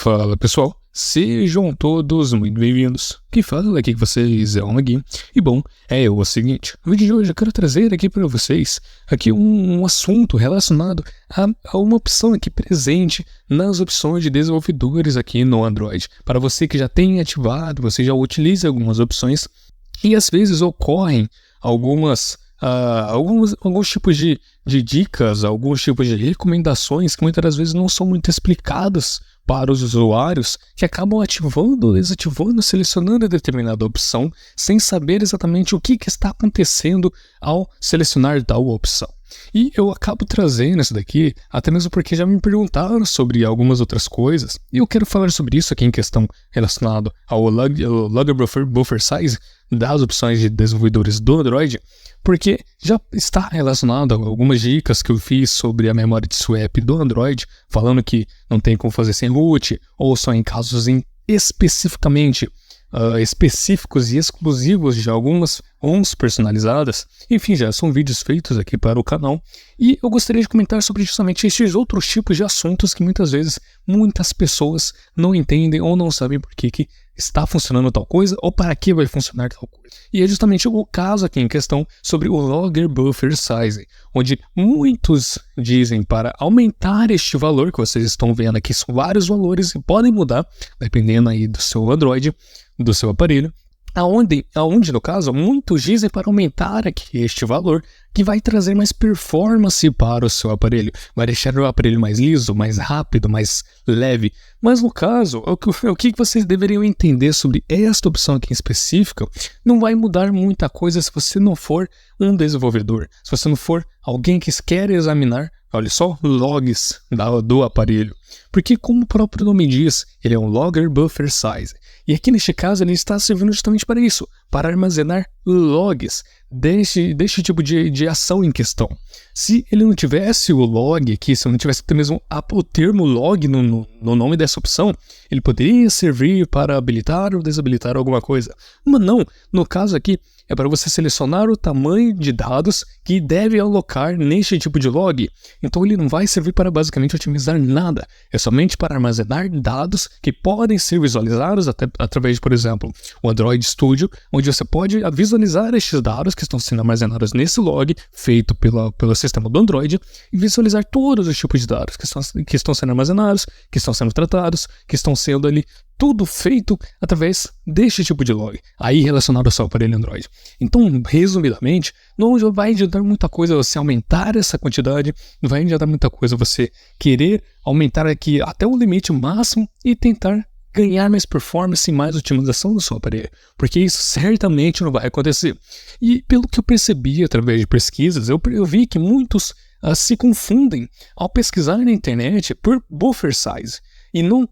Fala pessoal, sejam todos muito bem-vindos. Quem fala aqui com vocês é o Magui. E bom, é o seguinte, no vídeo de hoje eu quero trazer aqui para vocês aqui um assunto relacionado a uma opção aqui presente nas opções de desenvolvedores aqui no Android. Para você que já tem ativado, você já utiliza algumas opções e às vezes ocorrem alguns tipos de dicas, alguns tipos de recomendações que muitas das vezes não são muito explicadas para os usuários, que acabam ativando, desativando, selecionando determinada opção sem saber exatamente o que está acontecendo ao selecionar tal opção. E eu acabo trazendo isso daqui até mesmo porque já me perguntaram sobre algumas outras coisas e eu quero falar sobre isso aqui em questão relacionado ao Logger Buffer Size das opções de desenvolvedores do Android, porque já está relacionado a algumas dicas que eu fiz sobre a memória de swap do Android, falando que não tem como fazer sem root, ou só em casos especificamente específicos e exclusivos de algumas ROMs personalizadas. Enfim, já são vídeos feitos aqui para o canal e eu gostaria de comentar sobre justamente esses outros tipos de assuntos que muitas vezes muitas pessoas não entendem ou não sabem por que está funcionando tal coisa ou para que vai funcionar tal coisa. E é justamente o caso aqui em questão sobre o Logger Buffer Size, onde muitos dizem para aumentar este valor que vocês estão vendo aqui, são vários valores e podem mudar dependendo aí do seu Android, do seu aparelho, aonde no caso muitos dizem para aumentar aqui este valor que vai trazer mais performance para o seu aparelho, vai deixar o aparelho mais liso, mais rápido, mais leve. Mas no caso, o que vocês deveriam entender sobre esta opção aqui em específica, não vai mudar muita coisa se você não for um desenvolvedor, se você não for alguém que quer examinar, olha só, logs do aparelho. Porque como o próprio nome diz, ele é um Logger Buffer Size. E aqui neste caso ele está servindo justamente para isso, para armazenar logs deste tipo de ação em questão. Se ele não tivesse o log aqui, se não tivesse até mesmo o termo log no nome dessa opção, ele poderia servir para habilitar ou desabilitar alguma coisa. Mas não, no caso aqui é para você selecionar o tamanho de dados que deve alocar neste tipo de log. Então ele não vai servir para basicamente otimizar nada, é somente para armazenar dados que podem ser visualizados através de, por exemplo, o Android Studio, onde você pode visualizar estes dados que estão sendo armazenados nesse log feito pelo sistema do Android e visualizar todos os tipos de dados que estão sendo armazenados, que estão sendo tratados, que estão sendo ali tudo feito através deste tipo de log, aí relacionado ao seu aparelho Android. Então, resumidamente, não vai adiantar muita coisa você aumentar essa quantidade, não vai adiantar muita coisa você querer aumentar aqui até o limite máximo e tentar ganhar mais performance e mais otimização do seu aparelho, porque isso certamente não vai acontecer. E pelo que eu percebi através de pesquisas, eu vi que muitos se confundem ao pesquisar na internet por buffer size, e não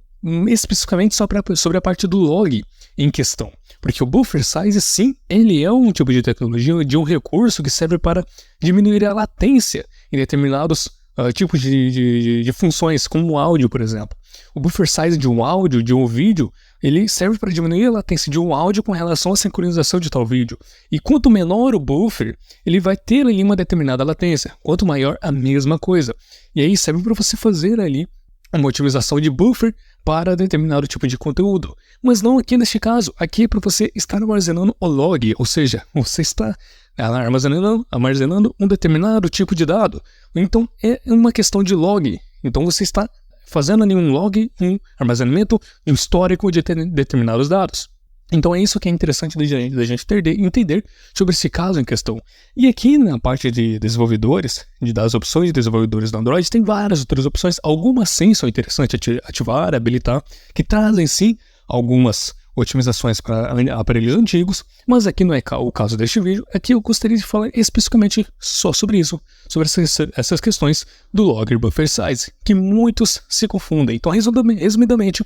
especificamente só sobre a parte do log em questão, porque o buffer size sim, ele é um tipo de tecnologia, de um recurso que serve para diminuir a latência em determinados tipos de funções, como o áudio, por exemplo. O buffer size de um áudio, de um vídeo, ele serve para diminuir a latência de um áudio com relação à sincronização de tal vídeo. E quanto menor o buffer, ele vai ter ali uma determinada latência, quanto maior a mesma coisa. E aí serve para você fazer ali uma otimização de buffer para determinado tipo de conteúdo. Mas não aqui neste caso, aqui é para você estar armazenando o log, ou seja, você está armazenando um determinado tipo de dado. Então é uma questão de log. Então você está fazendo ali um log, um armazenamento, um histórico de determinados dados. Então é isso que é interessante da gente entender sobre esse caso em questão. E aqui na parte de desenvolvedores, das opções de desenvolvedores do Android, tem várias outras opções. Algumas sim são interessantes ativar, habilitar, que trazem sim algumas otimizações para aparelhos antigos, mas aqui não é o caso deste vídeo. Aqui eu gostaria de falar especificamente só sobre isso, sobre essas questões do Logger Buffer Size, que muitos se confundem. Então, resumidamente,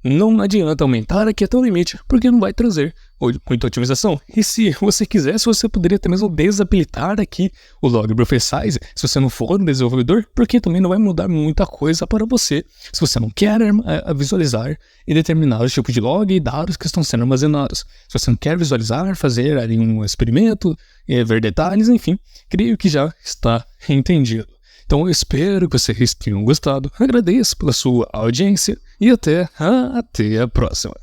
não adianta aumentar aqui até o limite, porque não vai trazer muita otimização. E se você quisesse, você poderia até mesmo desabilitar aqui o Logger Buffer Size, se você não for um desenvolvedor, porque também não vai mudar muita coisa para você, se você não quer visualizar em determinados tipos de log e dados que estão sendo armazenados. Se você não quer visualizar, fazer ali um experimento, ver detalhes, enfim, creio que já está entendido. Então eu espero que vocês tenham gostado, agradeço pela sua audiência e até a próxima.